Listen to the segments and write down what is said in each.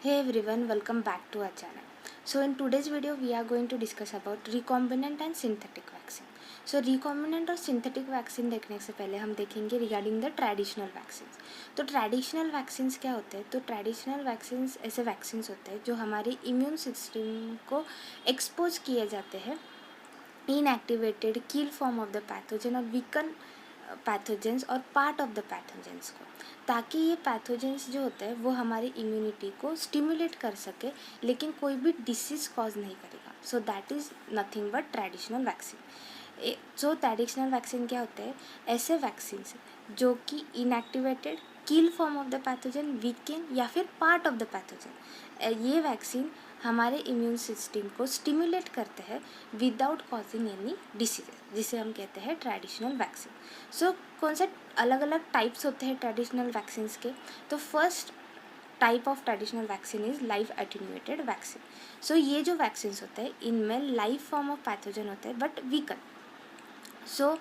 Hey everyone, welcome back to our channel. So in today's video we are going to discuss about recombinant and synthetic vaccine. So recombinant और synthetic vaccine देखने से पहले हम देखेंगे regarding the traditional vaccines. तो traditional vaccines क्या होते हैं? तो traditional vaccines ऐसे vaccines होते हैं जो हमारे immune system को expose किए जाते हैं inactivated kill form of the pathogen और weaken पैथोजेंस और पार्ट ऑफ द पैथोजेंस को, ताकि ये पैथोजेंस जो होता है वो हमारी इम्यूनिटी को स्टिमुलेट कर सके लेकिन कोई भी डिसीज़ कॉज नहीं करेगा. So that is nothing but traditional vaccine. So traditional vaccine क्या होते हैं? ऐसे वैक्सीन जो कि inactivated kill form of the pathogen, weakened या फिर पार्ट ऑफ द पैथोजन, ये वैक्सीन हमारे इम्यून सिस्टम को स्टिमुलेट करते हैं विदाउट कॉजिंग एनी डिसीजेस, जिसे हम कहते हैं ट्रेडिशनल वैक्सीन. सो कौन से अलग अलग टाइप्स होते हैं ट्रेडिशनल वैक्सीन्स के? तो first type of traditional vaccine is live attenuated vaccine. So ये जो वैक्सीन्स होते हैं इनमें लाइव फॉर्म ऑफ पैथोजन होते हैं बट वीकन. सो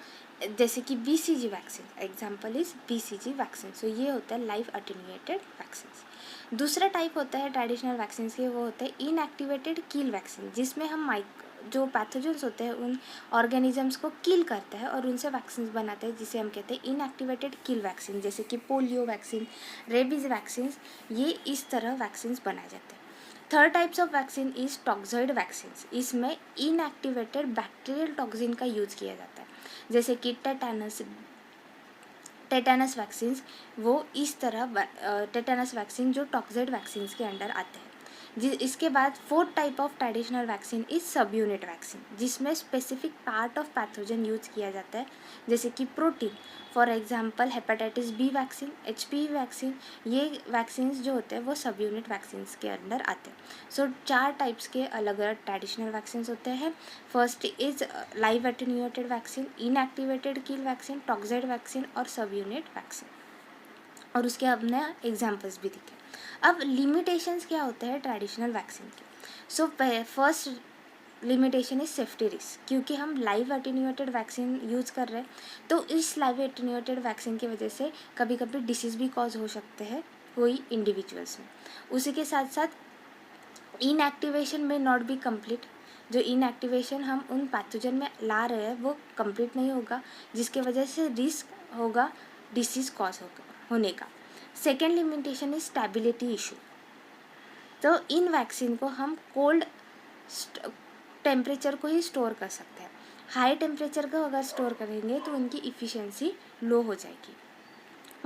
जैसे कि BCG vaccine, example is BCG vaccine. So ये होता है लाइव अटेन्यूएटेड वैक्सीन. दूसरा टाइप होता है ट्रेडिशनल वैक्सीन के, वो होता है इनएक्टिवेटेड किल वैक्सीन, जिसमें हम जो पैथोजेंस होते हैं उन ऑर्गेनिजम्स को किल करते हैं और उनसे वैक्सीन बनाते हैं, जिसे हम कहते हैं इनएक्टिवेटेड किल वैक्सीन. जैसे कि पोलियो वैक्सीन, रेबीज़ वैक्सीन, ये इस तरह वैक्सीन बनाए जाते हैं. Third types of vaccine is toxoid vaccine. इसमें इनएक्टिवेटेड बैक्टीरियल टॉक्सिन का यूज़ किया जाता है, जैसे कि टेटानस वैक्सीन. वो इस तरह टेटानस वैक्सीन जो टॉक्सॉइड वैक्सीन के अंडर आते हैं. इसके बाद fourth type of traditional vaccine is subunit vaccine, जिसमें specific part of pathogen use किया जाता है, जैसे कि protein. For example hepatitis B vaccine, HPV vaccine. ये वैक्सीन जो होते हैं वो सब यूनिट वैक्सीन के अंडर आते हैं. सो 4 टाइप्स के अलग अलग ट्रेडिशनल वैक्सीन होते हैं. First is live attenuated vaccine, inactivated kill vaccine, toxoid vaccine और सब यूनिट वैक्सीन. और उसके हमने एग्जाम्पल्स भी दिखे. अब लिमिटेशंस क्या होते हैं ट्रेडिशनल वैक्सीन के? So first limitation is safety risk, क्योंकि हम लाइव एटेन्यूएटेड वैक्सीन यूज़ कर रहे हैं, तो इस लाइव एटेन्यूएटेड वैक्सीन की वजह से कभी कभी डिसीज़ भी कॉज हो सकते हैं कोई इंडिविजुअल्स में. उसी के साथ साथ इनएक्टिवेशन में नॉट बी कंप्लीट. जो इनएक्टिवेशन हम उन पैथोजन में ला रहे हैं वो कंप्लीट नहीं होगा, जिसके वजह से रिस्क होगा डिसीज़ कॉज होने का. Second limitation is stability issue. तो इन वैक्सीन को हम कोल्ड टेम्परेचर को ही स्टोर कर सकते हैं. हाई टेम्परेचर को अगर स्टोर करेंगे तो उनकी इफ़िशेंसी लो हो जाएगी,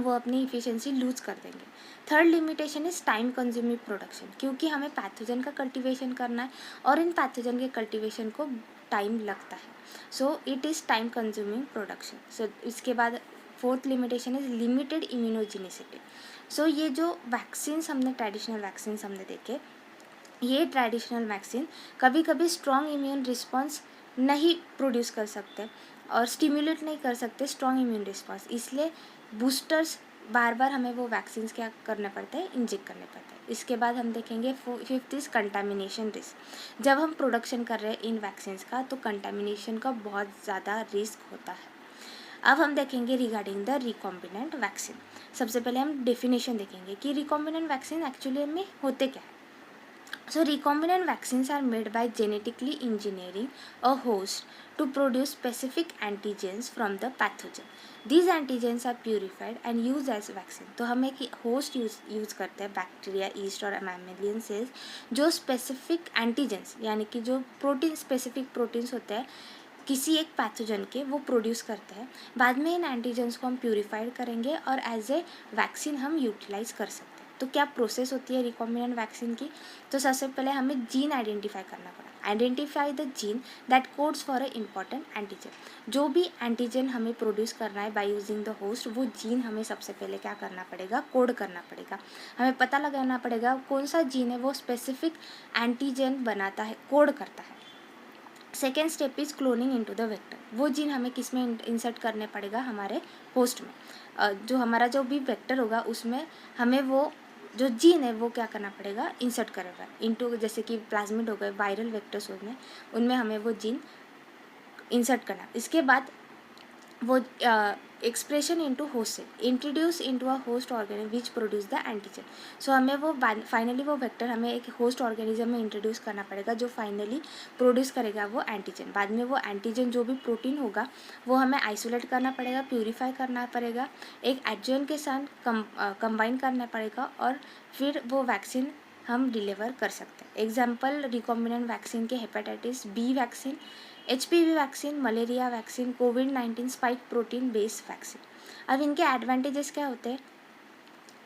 वो अपनी इफ़िशेंसी लूज कर देंगे. Third limitation is time consuming production, क्योंकि हमें पैथोजन का कल्टीवेशन करना है और इन पैथोजन के कल्टीवेशन को टाइम लगता है. So it is time consuming production. So इसके बाद fourth limitation is limited immunogenicity. So ये जो वैक्सीन्स हमने ट्रेडिशनल वैक्सीन्स हमने देखे, ये ट्रेडिशनल वैक्सीन कभी कभी स्ट्रॉन्ग इम्यून रिस्पॉन्स नहीं प्रोड्यूस कर सकते और स्टिमुलेट नहीं कर सकते स्ट्रॉन्ग इम्यून रिस्पॉन्स. इसलिए बूस्टर्स बार बार हमें वो वैक्सीन्स क्या करने पड़ते हैं, इंजेक्ट करने पड़ते हैं. इसके बाद हम देखेंगे फिफ्थ इज कंटामिनेशन रिस्क. जब हम प्रोडक्शन कर रहे हैं इन वैक्सीन्स का तो कंटामिनेशन का बहुत ज़्यादा रिस्क होता है. अब हम देखेंगे रिगार्डिंग द रिकॉम्बिनेंट वैक्सीन. सबसे पहले हम डेफिनेशन देखेंगे कि रिकॉम्बिनेंट वैक्सीन एक्चुअली में होते क्या है. So recombinant vaccines are made by genetically engineering a host to produce specific antigens from the pathogen. These antigens are purified and used as vaccine. तो हम एक होस्ट यूज़ करते हैं, बैक्टीरिया, ईस्ट और मैमेलियन सेल्स, जो specific antigens यानी कि जो प्रोटीन स्पेसिफिक प्रोटीन्स होते हैं किसी एक पैथोजन के, वो प्रोड्यूस करते हैं. बाद में इन एंटीजेंस को हम प्यूरिफाइड करेंगे और एज ए वैक्सीन हम यूटिलाइज कर सकते हैं. तो क्या प्रोसेस होती है रिकॉम्बिनेंट वैक्सीन की? तो सबसे पहले हमें जीन आइडेंटिफाई करना पड़ा. Identify the gene that codes for a important antigen. जो भी एंटीजन हमें प्रोड्यूस करना है बाय यूजिंग द होस्ट, वो जीन हमें सबसे पहले क्या करना पड़ेगा, कोड करना पड़ेगा. हमें पता लगाना पड़ेगा कौन सा जीन है वो स्पेसिफिक एंटीजन बनाता है, कोड करता है. Second step is cloning into the vector. वो जीन हमें किस में इंसर्ट करने पड़ेगा, हमारे होस्ट में. जो हमारा जो भी वेक्टर होगा उसमें हमें वो जो जीन है वो क्या करना पड़ेगा, इंसर्ट करेगा इनटू. जैसे कि प्लाज्मिड हो गए, वायरल वेक्टर्स हो गए, उनमें हमें वो जीन इंसर्ट करना. इसके बाद वो expression into host cell introduce into a host organism which produce the antigen. So हमें वो फाइनली वो वेक्टर हमें एक होस्ट ऑर्गेनिज्म में इंट्रोड्यूस करना पड़ेगा जो फाइनली प्रोड्यूस करेगा वो एंटीजन। बाद में वो एंटीजन जो भी प्रोटीन होगा वो हमें आइसोलेट करना पड़ेगा, प्यूरीफाई करना पड़ेगा, एक एडजुवेंट के साथ कंबाइन करना पड़ेगा और फिर वो वैक्सीन हम डिलीवर कर सकते हैं। एग्जाम्पल रिकॉम्बिनेंट वैक्सीन के hepatitis B vaccine, HPV vaccine, malaria vaccine, कोविड-19 स्पाइक प्रोटीन बेस्ड वैक्सीन। अब इनके एडवांटेजेस क्या होते हैं?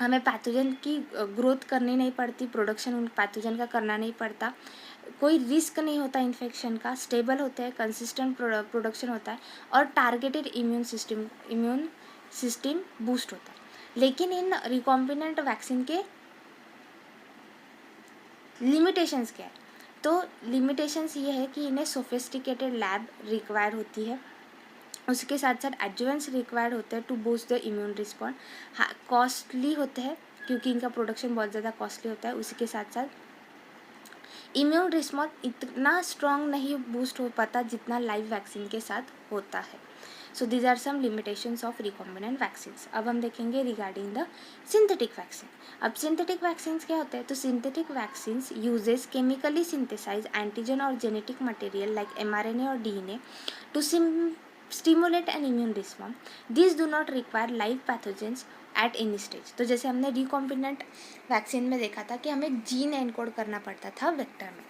हमें पैथोजन की ग्रोथ करनी नहीं पड़ती, प्रोडक्शन उन पैथोजन का करना नहीं पड़ता, कोई रिस्क नहीं होता इन्फेक्शन का, स्टेबल होते हैं, कंसिस्टेंट प्रोडक्शन होता है और टारगेटेड इम्यून सिस्टम बूस्ट होता है। लेकिन इन रिकॉम्बिनेंट वैक्सीन के लिमिटेशंस क्या है? तो लिमिटेशंस ये है कि इन्हें सोफिस्टिकेटेड लैब रिक्वायर होती है, उसके साथ साथ एडजुवेंट्स रिक्वायर्ड होते हैं to boost the immune response, costly होते हैं क्योंकि इनका प्रोडक्शन बहुत ज़्यादा कॉस्टली होता है। उसी के साथ साथ इम्यून रिस्पॉन्स इतना स्ट्रॉन्ग नहीं बूस्ट हो पाता जितना लाइव वैक्सीन के साथ होता है। So these are some limitations of recombinant vaccines. अब हम देखेंगे रिगार्डिंग द सिंथेटिक वैक्सीन। अब सिंथेटिक वैक्सीन्स क्या होते हैं? तो synthetic vaccines uses chemically synthesize antigen और जेनेटिक मटेरियल लाइक mRNA और DNA to stimulate an immune response. These do not require live pathogens at any stage. तो जैसे हमने रिकॉम्बिनेंट वैक्सीन में देखा था कि हमें जीन एनकोड करना पड़ता था वेक्टर में,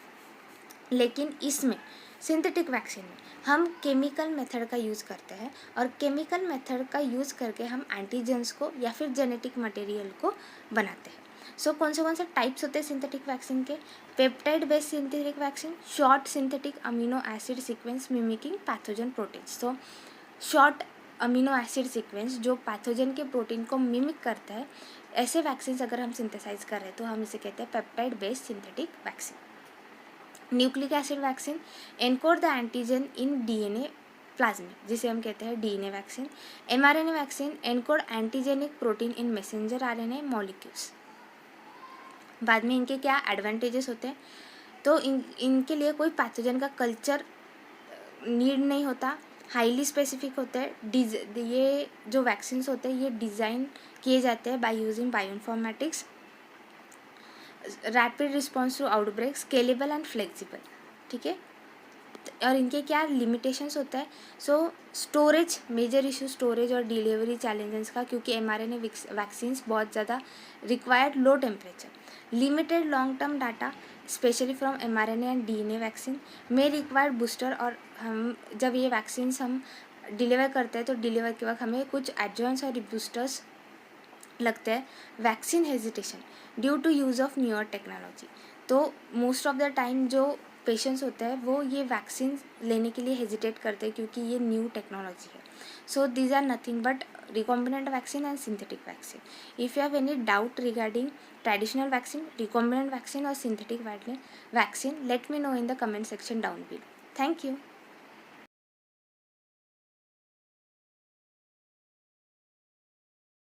लेकिन इसमें सिंथेटिक वैक्सीन में हम केमिकल मेथड का यूज़ करते हैं और केमिकल मेथड का यूज़ करके हम एंटीजेंस को या फिर जेनेटिक मटेरियल को बनाते हैं। सो कौन से टाइप्स होते हैं सिंथेटिक वैक्सीन के? Peptide based synthetic vaccine, short synthetic amino acid sequence mimicking pathogen proteins. तो शॉर्ट अमीनो एसिड सीक्वेंस जो पैथोजन के प्रोटीन को मिमिक करता है, ऐसे वैक्सीन अगर हम सिंथेसाइज कर रहे हैं तो हम इसे कहते हैं peptide based synthetic vaccine. Nucleic acid vaccine encode the antigen in DNA plasmid, जिसे हम कहते हैं DNA vaccine. mRNA vaccine encode antigenic protein इन मैसेंजर RNA मॉलिक्यूल्स। बाद में इनके क्या एडवांटेजेस होते हैं? तो इनके लिए कोई पैथोजन का कल्चर नीड नहीं होता, हाईली स्पेसिफिक होते हैं। ये जो वैक्सीन्स होते हैं ये डिज़ाइन किए जाते हैं by using bioinformatics, rapid response to outbreak, scalable and flexible. ठीक है, और इनके क्या लिमिटेशंस होता है? So storage, major issue storage और डिलीवरी चैलेंजेस का, क्योंकि mRNA वैक्सीन्स बहुत ज़्यादा required low temperature, limited long term data specially from mRNA and DNA vaccine में रिक्वायर्ड बूस्टर। और हम जब ये वैक्सीन्स हम डिलीवर करते हैं तो डिलीवर के वक्त हमें कुछ एडजुवेंट्स और बूस्टर्स लगते हैं। Vaccine hesitation due to use of newer technology. तो मोस्ट ऑफ द टाइम जो पेशेंट्स होते हैं वो ये वैक्सीन लेने के लिए हेजिटेट करते हैं क्योंकि ये न्यू टेक्नोलॉजी है। So these are nothing but recombinant vaccine and synthetic vaccine. If you have any doubt regarding traditional vaccine, recombinant vaccine or synthetic vaccine, let me know in the comment section down below. Thank you.